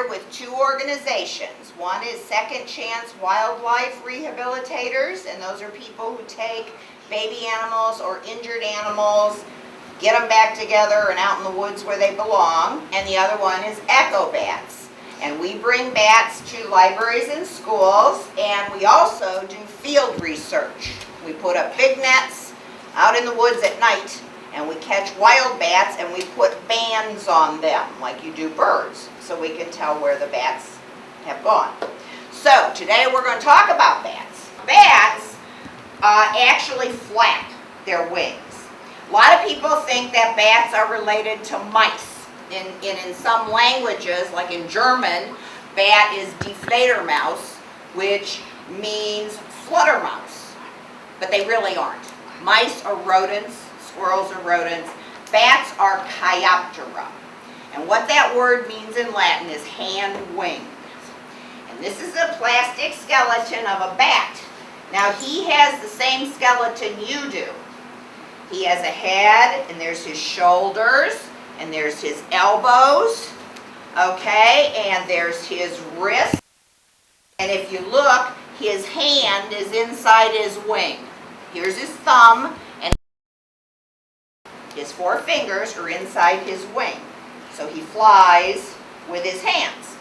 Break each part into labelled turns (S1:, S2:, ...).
S1: here with two organizations. One is Second Chance Wildlife Rehabilitators, and those are people who take baby animals or injured animals, get them back together and out in the woods where they belong. And the other one is Echo Bats. And we bring bats to libraries and schools, and we also do field research. We put up big nets out in the woods at night, and we catch wild bats, and we put bands on them like you do birds, so we can tell where the bats have gone. So today we're going to talk about bats. Bats actually flap their wings. A lot of people think that bats are related to mice. In some languages, like in German, bat is die Fledermaus, which means fluttermouse, but they really aren't. Mice are rodents, squirrels are rodents, bats are Chiroptera. And what that word means in Latin is hand-winged. And this is a plastic skeleton of a bat. Now he has the same skeleton you do. He has a head, and there's his shoulders, and there's his elbows, okay, and there's his wrist. And if you look, his hand is inside his wing. Here's his thumb, and his four fingers are inside his wing. So he flies with his hands.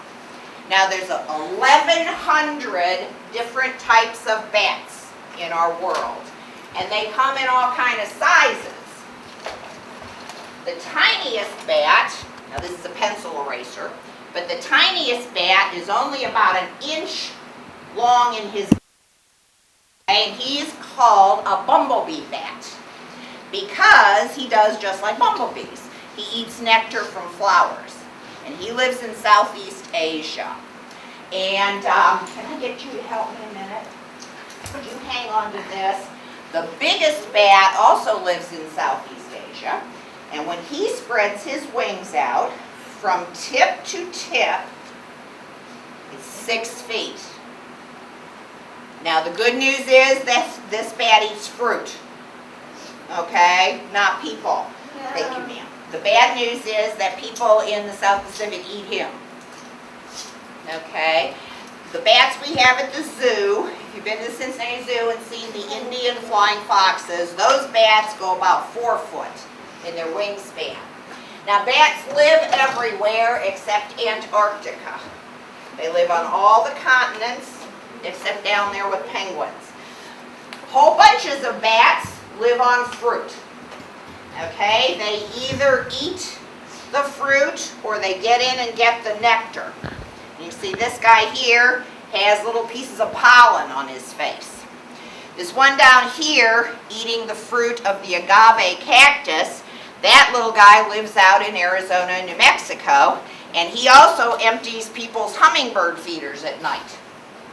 S1: Now there's 1,100 different types of bats in our world, and they come in all kind of sizes. The tiniest bat, now this is a pencil eraser, but the tiniest bat is only about an inch long in his, and he's called a bumblebee bat because he does just like bumblebees. He eats nectar from flowers, and he lives in Southeast Asia. And can I get you to help me a minute? Would you hang on to this? The biggest bat also lives in Southeast Asia. And when he spreads his wings out, from tip to tip, it's 6 feet. Now the good news is that this bat eats fruit, okay? Not people. Thank you, ma'am. The bad news is that people in the South Pacific eat him, okay? The bats we have at the zoo, if you've been to the Cincinnati Zoo and seen the Indian flying foxes, those bats go about 4 foot in their wingspan. Now bats live everywhere except Antarctica. They live on all the continents except down there with penguins. Whole bunches of bats live on fruit. Okay, they either eat the fruit or they get in and get the nectar. You see this guy here has little pieces of pollen on his face. This one down here eating the fruit of the agave cactus, that little guy lives out in Arizona and New Mexico, and he also empties people's hummingbird feeders at night.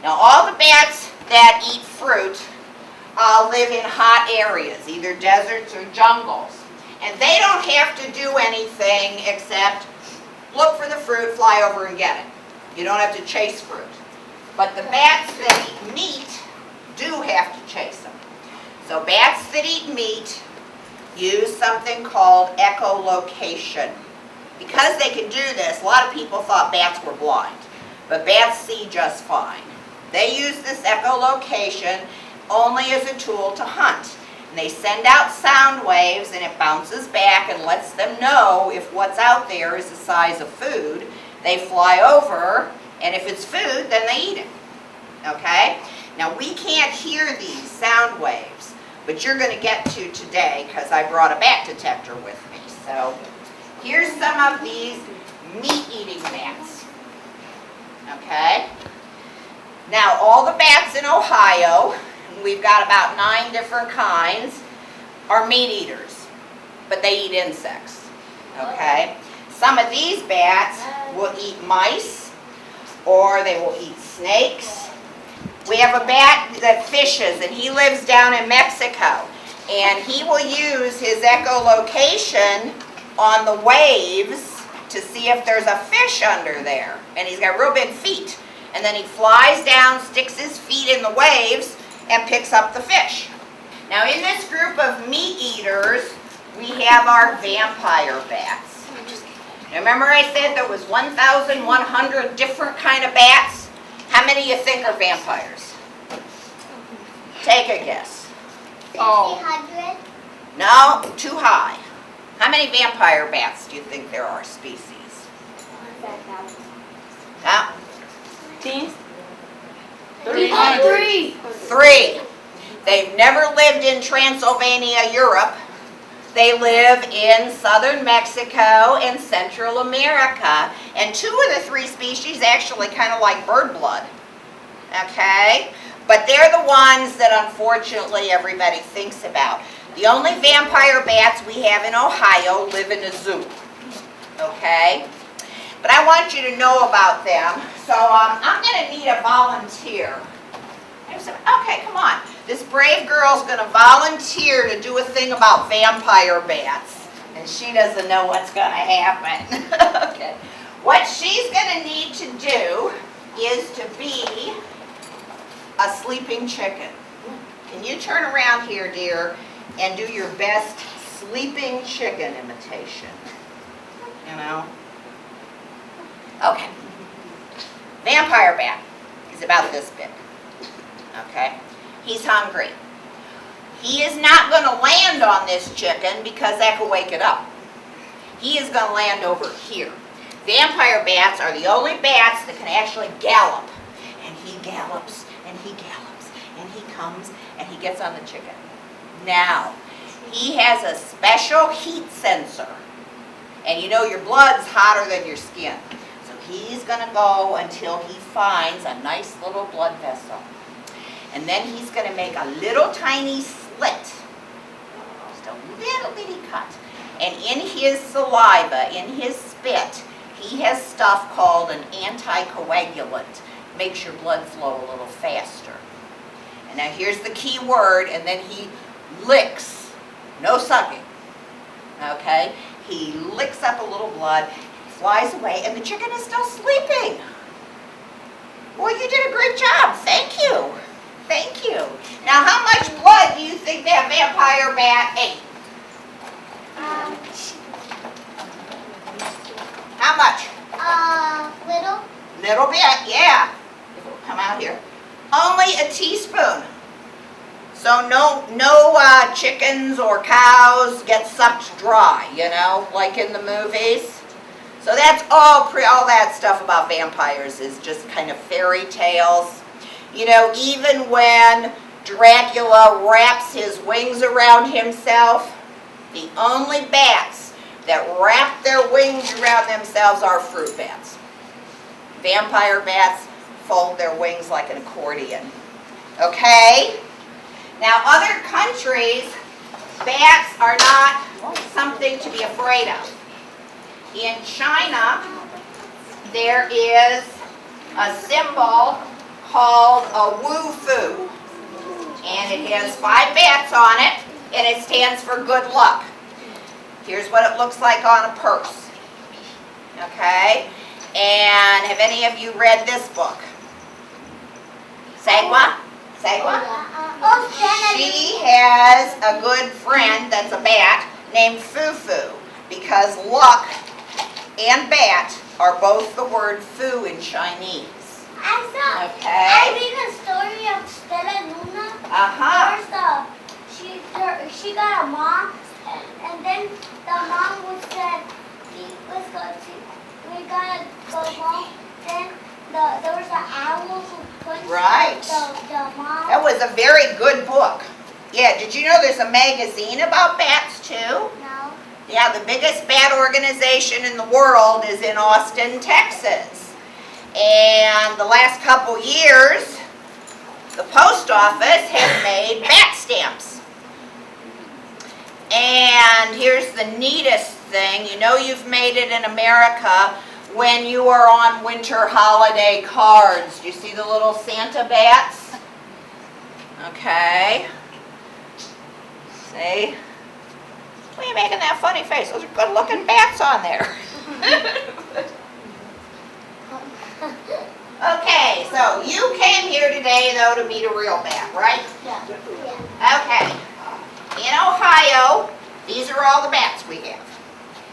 S1: Now all the bats that eat fruit live in hot areas, either deserts or jungles. And they don't have to do anything except look for the fruit, fly over and get it. You don't have to chase fruit. But the bats that eat meat do have to chase them. So bats that eat meat use something called echolocation. Because they can do this, a lot of people thought bats were blind, but bats see just fine. They use this echolocation only as a tool to hunt. And they send out sound waves, and it bounces back and lets them know if what's out there is the size of food. They fly over, and if it's food, then they eat it. Okay? Now we can't hear these sound waves, but you're going to get to today because I brought a bat detector with me. So here's some of these meat-eating bats. Okay? Now all the bats in Ohio, and we've got about 9 different kinds, are meat eaters, but they eat insects. Okay? Some of these bats will eat mice, or they will eat snakes. We have a bat that fishes, and he lives down in Mexico, and he will use his echolocation on the waves to see if there's a fish under there. And he's got real big feet. And then he flies down, sticks his feet in the waves, and picks up the fish. Now in this group of meat eaters, we have our vampire bats. Remember I said there was 1,100 different kind of bats? How many you think are vampires? Take a guess.
S2: 1,500.
S1: No, too high. How many vampire bats do you think there are species?
S2: 1,000.
S1: No?
S2: 3.
S1: 3. They've never lived in Transylvania, Europe. They live in southern Mexico and Central America. And 2 of the 3 species actually kind of like bird blood. Okay? But they're the ones that unfortunately everybody thinks about. The only vampire bats we have in Ohio live in a zoo. Okay? But I want you to know about them. So I'm going to need a volunteer. Okay, come on. This brave girl's going to volunteer to do a thing about vampire bats. And she doesn't know what's going to happen. Okay. What she's going to need to do is to be a sleeping chicken. Can you turn around here, dear, and do your best sleeping chicken imitation? You know? Okay. Vampire bat is about this big. Okay? He's hungry. He is not going to land on this chicken because that could wake it up. He is going to land over here. Vampire bats are the only bats that can actually gallop. And he gallops, and he gallops, and he comes, and he gets on the chicken. Now, he has a special heat sensor. And you know your blood's hotter than your skin. So he's going to go until he finds a nice little blood vessel. And then he's going to make a little tiny slit, just a little bitty cut. And in his saliva, in his spit, he has stuff called an anticoagulant. Makes your blood flow a little faster. And now here's the key word, and then he licks, no sucking, okay? He licks up a little blood, flies away, and the chicken is still sleeping. Well, you did a great job. Thank you. Thank you. Now, how much blood do you think that vampire bat ate? How much?
S2: Little.
S1: Little bit, yeah. Come out here. Only a teaspoon. So no chickens or cows get sucked dry, you know, like in the movies. So that's all that stuff about vampires is just kind of fairy tales. You know, even when Dracula wraps his wings around himself, the only bats that wrap their wings around themselves are fruit bats. Vampire bats fold their wings like an accordion. Okay? Now, other countries, bats are not something to be afraid of. In China, there is a symbol called a Wu Fu. And it has 5 bats on it, and it stands for good luck. Here's what it looks like on a purse. Okay? And have any of you read this book? Sagwa? Sagwa? She has a good friend that's a bat named Fufu, because luck and bat are both the word fu in Chinese. Okay.
S2: I read a story of Stella Luna. She got a mom, and then the mom said, we gotta go home. Then there was an owl who punched the mom.
S1: That was a very good book. Yeah, did you know there's a magazine about bats too?
S2: No.
S1: Yeah, the biggest bat organization in the world is in Austin, Texas. And the last couple years, the post office has made bat stamps. And here's the neatest thing. You know you've made it in America when you are on winter holiday cards. Do you see the little Santa bats? Okay. See? Why are you making that funny face? Those are good looking bats on there. Okay, so you came here today, though, to meet a real bat, right?
S2: Yeah.
S1: Okay. In Ohio, these are all the bats we have.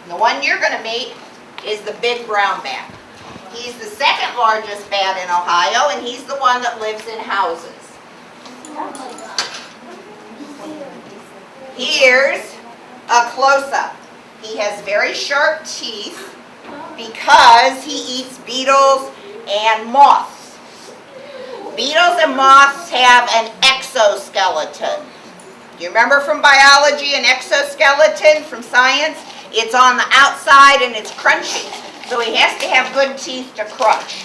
S1: And the one you're going to meet is the big brown bat. He's the second largest bat in Ohio, and he's the one that lives in houses. Here's a close-up. He has very sharp teeth because he eats beetles and moths. Beetles and moths have an exoskeleton. You remember from biology an exoskeleton from science? It's on the outside and it's crunchy. So he has to have good teeth to crunch.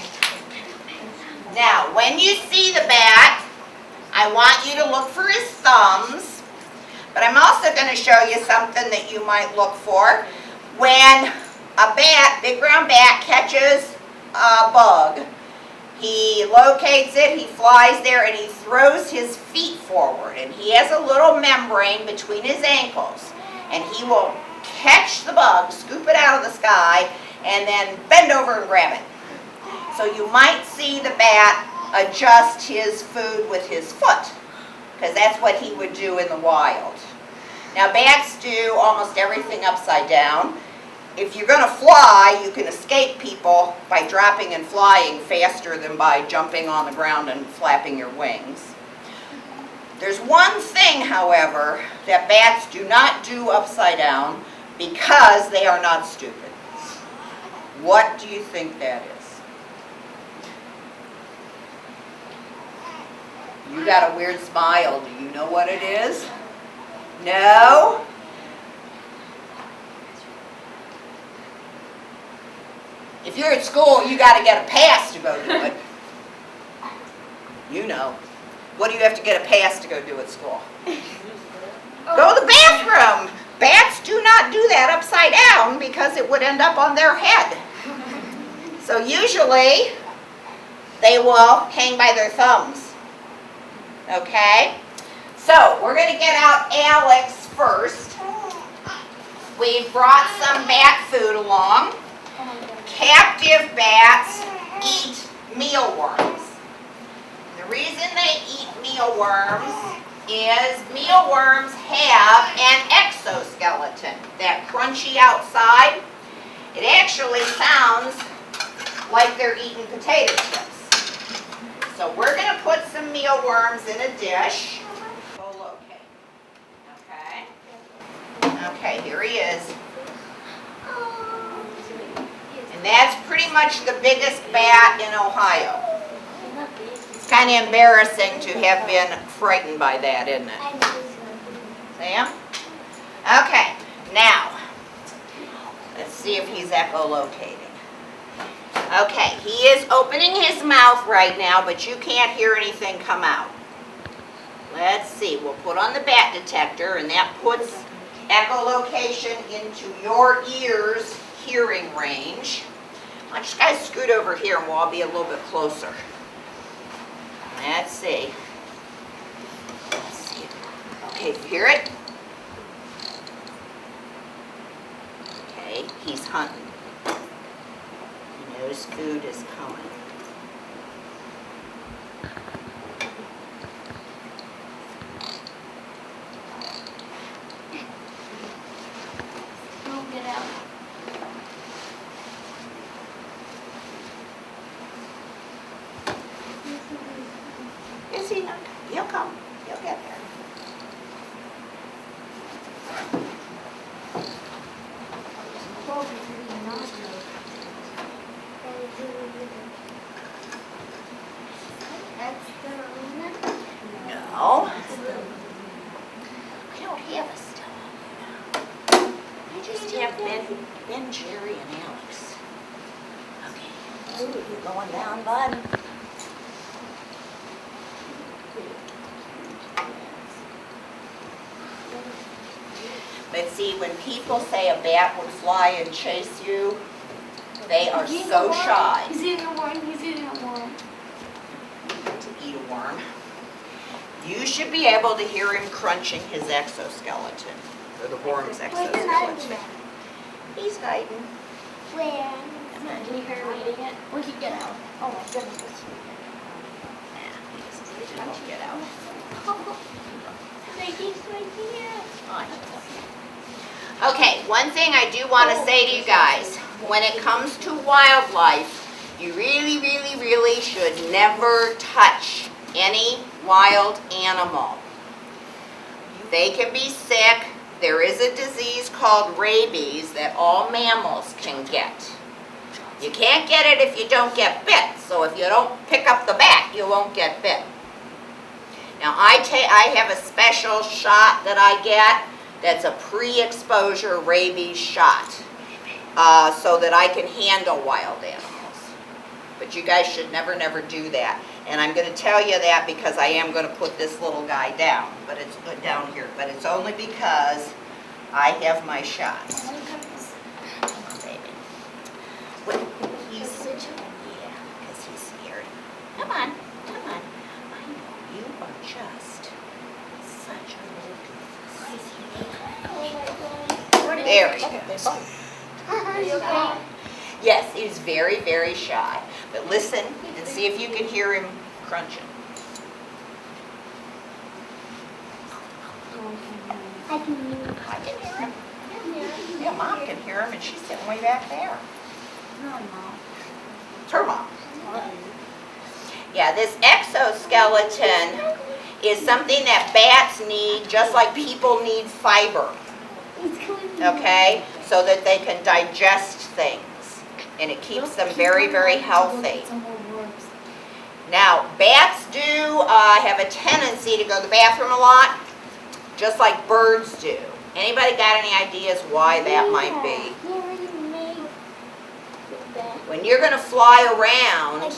S1: Now, when you see the bat, I want you to look for his thumbs. But I'm also going to show you something that you might look for. When a bat, big brown bat, catches a bug, he locates it, he flies there, and he throws his feet forward. And he has a little membrane between his ankles. And he will catch the bug, scoop it out of the sky, and then bend over and grab it. So you might see the bat adjust his food with his foot, because that's what he would do in the wild. Now, bats do almost everything upside down. If you're going to fly, you can escape people by dropping and flying faster than by jumping on the ground and flapping your wings. There's one thing, however, that bats do not do upside down because they are not stupid. What do you think that is? You got a weird smile. Do you know what it is? No? If you're at school, you got to get a pass to go do it. You know. What do you have to get a pass to go do at school? Go to the bathroom. Bats do not do that upside down because it would end up on their head. So usually, they will hang by their thumbs. Okay? So, we're going to get out Alex first. We've brought some bat food along. Captive bats eat mealworms. The reason they eat mealworms is mealworms have an exoskeleton. That crunchy outside, it actually sounds like they're eating potato chips. So we're going to put some mealworms in a dish. Okay, here he is. And that's pretty much the biggest bat in Ohio. It's kind of embarrassing to have been frightened by that, isn't it? Sam? Okay, now, let's see if he's echolocating. Okay, he is opening his mouth right now, but you can't hear anything come out. Let's see, we'll put on the bat detector, and that puts echolocation into your ears' hearing range. Why don't you guys scoot over here and we'll all be a little bit closer. Let's see. Okay, you hear it? Okay, he's hunting. He knows food is coming.
S2: Get out.
S1: Is he not? He'll come. He'll get there. No. I don't have a stone. I just have Ben, Jerry, and Alex. Okay. Ooh, you're going down, bud. But see, when people say a bat would fly and chase you, they are so shy.
S2: He's eating a worm. He's eating a worm.
S1: To eat a worm. You should be able to hear him crunching his exoskeleton, or the worm's exoskeleton. He's hiding.
S2: Where?
S3: Can you hear him eating it? We can get out. Oh my goodness.
S1: He won't get out.
S2: He's right here.
S1: Okay, one thing I do want to say to you guys. when it comes to wildlife, you really, really, really should never touch any wild animal. They can be sick. There is a disease called rabies that all mammals can get. You can't get it if you don't get bit. So if you don't pick up the bat, you won't get bit. Now I have a special shot that I get that's a pre-exposure rabies shot so that I can handle wild animals. But you guys should never, never do that. And I'm going to tell you that because I am going to put this little guy down, but it's down here. But it's only because I have my shots. Baby. Well, he's yeah, because he's scared. Come on, come on. I know you are just such a little goofy. There he goes.
S2: Are you okay?
S1: Yes, he's very, very shy. But listen and see if you can hear him crunching.
S2: I can hear you.
S1: I can hear him. Yeah, Mom can hear him, and she's sitting way back there.
S3: No, Mom.
S1: It's her mom. Yeah, this exoskeleton is something that bats need, just like people need fiber. Okay? So that they can digest things. And it keeps them very, very healthy. Now, bats do have a tendency to go to the bathroom a lot, just like birds do. Anybody got any ideas why that might be? When you're going to fly around,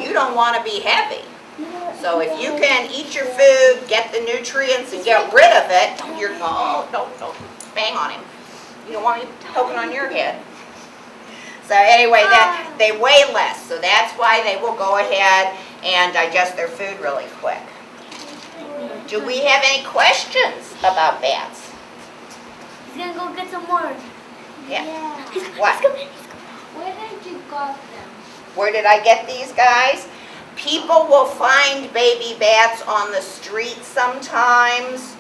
S1: you don't want to be heavy. So if you can eat your food, get the nutrients, and get rid of it, don't bang on him. You don't want him poking on your head. So anyway, that they weigh less, so that's why they will go ahead and digest their food really quick. Do we have any questions about bats?
S2: He's gonna go get some more.
S1: Yeah.
S2: What?
S1: What?
S2: Where did you got them?
S1: Where did I get these guys? People will find baby bats on the street sometimes,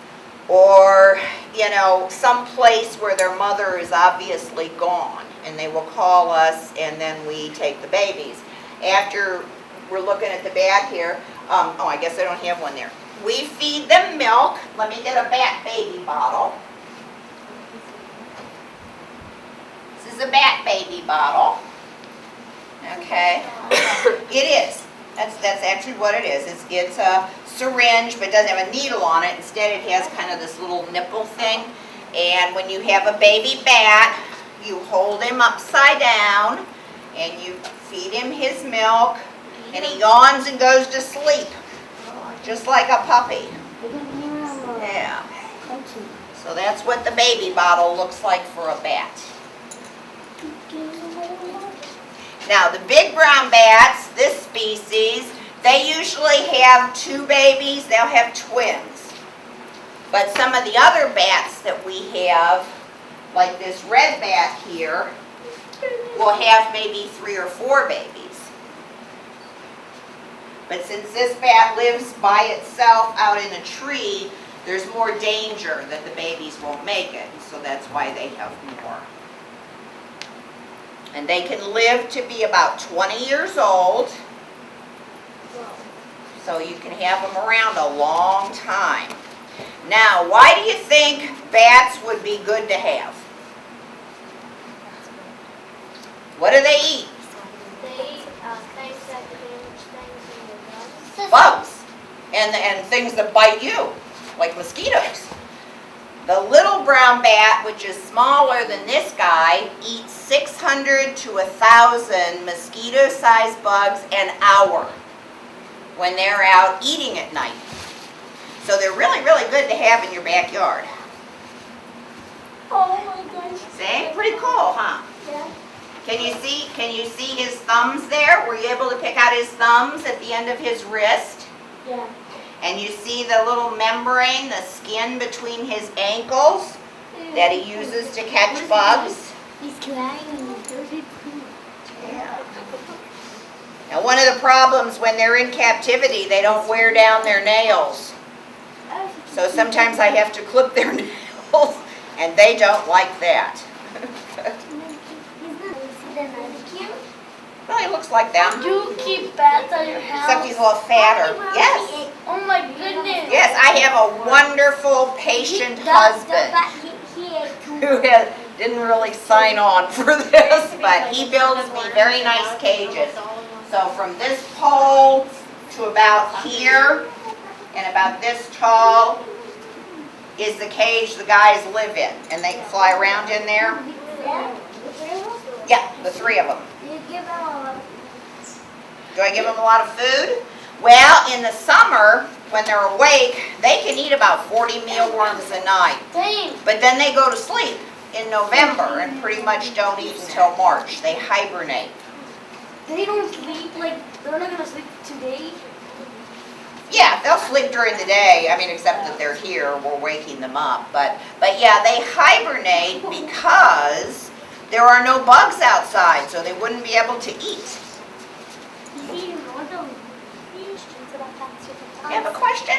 S1: or, you know, someplace where their mother is obviously gone. And they will call us, and then we take the babies. After we're looking at the bat here, oh, I guess I don't have one there. We feed them milk. Let me get a bat baby bottle. This is a bat baby bottle. Okay. It is. That's actually what it is. It's a syringe, but it doesn't have a needle on it. Instead, it has kind of this little nipple thing. And when you have a baby bat, you hold him upside down, and you feed him his milk, and he yawns and goes to sleep, just like a puppy. Yeah. So that's what the baby bottle looks like for a bat. Now, the big brown bats, this species, they usually have two babies. They'll have twins. But some of the other bats that we have, like this red bat here, will have maybe 3 or 4 babies. But since this bat lives by itself out in a tree, there's more danger that the babies won't make it. So that's why they have more. And they can live to be about 20 years old. So you can have them around a long time. Now, why do you think bats would be good to have? What do they eat?
S2: They eat things that damage things in the
S1: Bugs. And things that bite you, like mosquitoes. The little brown bat, which is smaller than this guy, eats 600 to 1,000 mosquito-sized bugs an hour when they're out eating at night. So they're really, really good to have in your backyard.
S2: Oh my gosh.
S1: See? Pretty cool, huh?
S2: Yeah.
S1: Can you see his thumbs there? Were you able to pick out his thumbs at the end of his wrist?
S2: Yeah.
S1: And you see the little membrane, the skin between his ankles that he uses to catch bugs?
S2: He's trying.
S1: Yeah. Now, one of the problems when they're in captivity, they don't wear down their nails. So sometimes I have to clip their nails, and they don't like that. Well, he looks like them,
S3: Do you keep bats at your house?
S1: except he's a little fatter. Yes.
S3: Oh my goodness.
S1: Yes, I have a wonderful, patient husband who didn't really sign on for this, but he builds me very nice cages. So from this pole to about here and about this tall is the cage the guys live in, and they can fly around in there. Yeah, the 3 of them. Do I give them a lot of food? Well, in the summer, when they're awake, they can eat about 40 mealworms a night.
S3: Dang.
S1: But then they go to sleep in November and pretty much don't eat until March. They hibernate.
S3: They don't sleep, like, they're not gonna sleep today?
S1: Yeah, they'll sleep during the day. I mean, except that they're here, we're waking them up. But yeah, they hibernate because there are no bugs outside, so they wouldn't be able to eat. You have a question?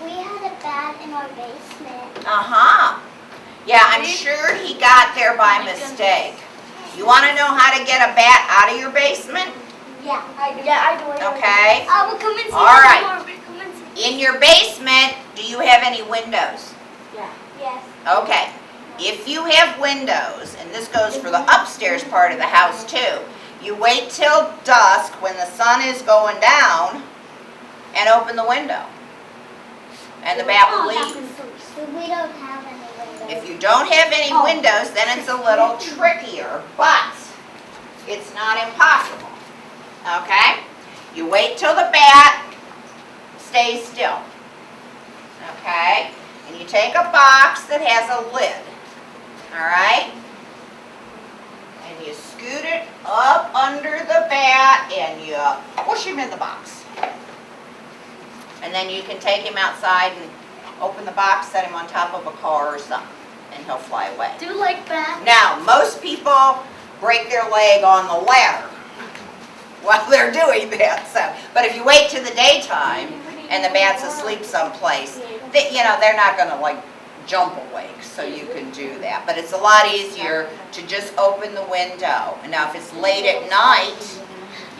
S2: We had a bat in our basement.
S1: Uh-huh. Yeah, I'm sure he got there by mistake. You want to know how to get a bat out of your basement?
S2: Yeah, I do.
S3: Yeah, I do.
S1: Okay.
S2: I will come and see
S1: All
S2: you
S1: right.
S2: tomorrow. Come and see.
S1: In your basement, do you have any windows?
S2: Yes.
S1: Okay. If you have windows, and this goes for the upstairs part of the house too, you wait till dusk when the sun is going down and open the window. And the bat will leave.
S2: We don't have any windows.
S1: If you don't have any windows, then it's a little trickier, but it's not impossible. Okay? You wait till the bat stays still. Okay? And you take a box that has a lid. Alright? And you scoot it up under the bat and you push him in the box. And then you can take him outside and open the box, set him on top of a car or something, and he'll fly away.
S3: Do you like bats?
S1: Now, most people break their leg on the ladder while they're doing that. So, but if you wait till the daytime and the bat's asleep someplace, they're not going to like jump awake, so you can do that. But it's a lot easier to just open the window. And now, if it's late at night,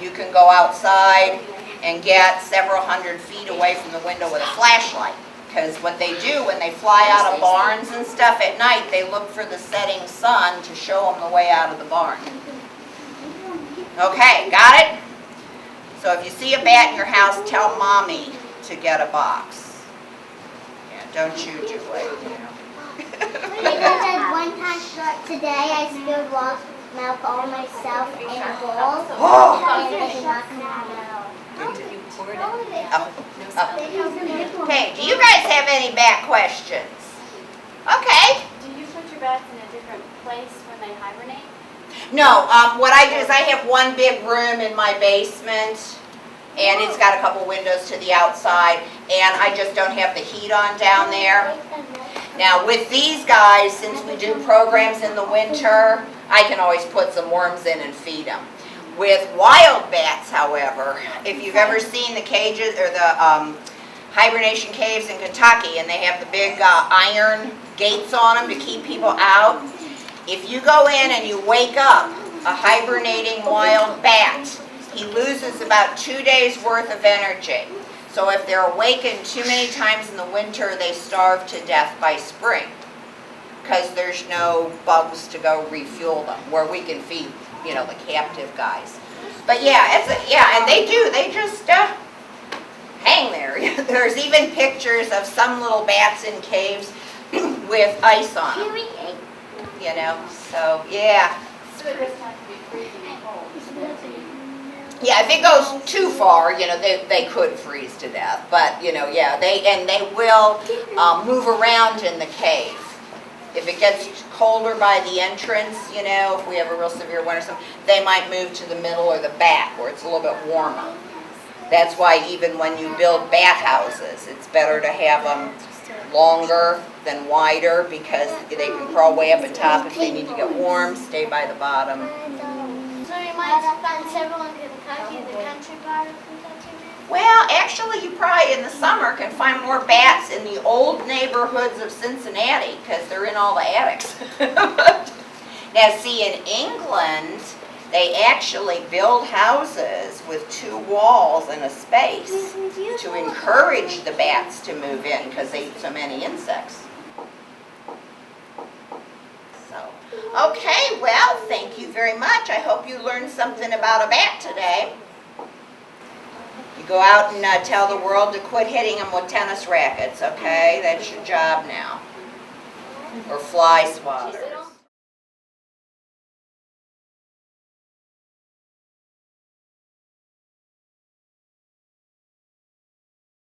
S1: you can go outside and get several hundred feet away from the window with a flashlight. Because what they do when they fly out of barns and stuff at night, they look for the setting sun to show them the way out of the barn. Okay, got it? So if you see a bat in your house, tell Mommy to get a box. Yeah, don't you do it.
S2: Because at one time today I spilled milk all myself in a bowl.
S1: Oh.
S2: And it did not come out.
S1: Okay, do you guys have any bat questions? Okay.
S4: Do you put your bats in a different place when they hibernate?
S1: No, what I do is I have one big room in my basement, and it's got a couple windows to the outside, and I just don't have the heat on down there. Now with these guys, since we do programs in the winter, I can always put some worms in and feed them. With wild bats, however, if you've ever seen the cages or the hibernation caves in Kentucky, and they have the big iron gates on them to keep people out, if you go in and you wake up a hibernating wild bat, he loses about 2 days worth of energy. So if they're awakened too many times in the winter, they starve to death by spring, because there's no bugs to go refuel them, where we can feed the captive guys. But yeah, and they just hang there. There's even pictures of some little bats in caves with ice on them. So yeah.
S4: So it doesn't have to be freezing cold.
S1: Yeah, if it goes too far, they could freeze to death. But yeah, they will move around in the cave. If it gets colder by the entrance, if we have a real severe winter, they might move to the middle or the back where it's a little bit warmer. That's why even when you build bat houses, it's better to have them longer than wider, because they can crawl way up on top if they need to get warm, stay by the bottom.
S2: So you might find several in Kentucky, the country part of Kentucky.
S1: Well, actually, you probably in the summer can find more bats in the old neighborhoods of Cincinnati, because they're in all the attics. Now, see, in England, They actually build houses with 2 walls and a space to encourage the bats to move in because they eat so many insects. So, okay, well, thank you very much. I hope you learned something about a bat today. You go out and tell the world to quit hitting them with tennis rackets, okay? That's your job now. Or fly swatters.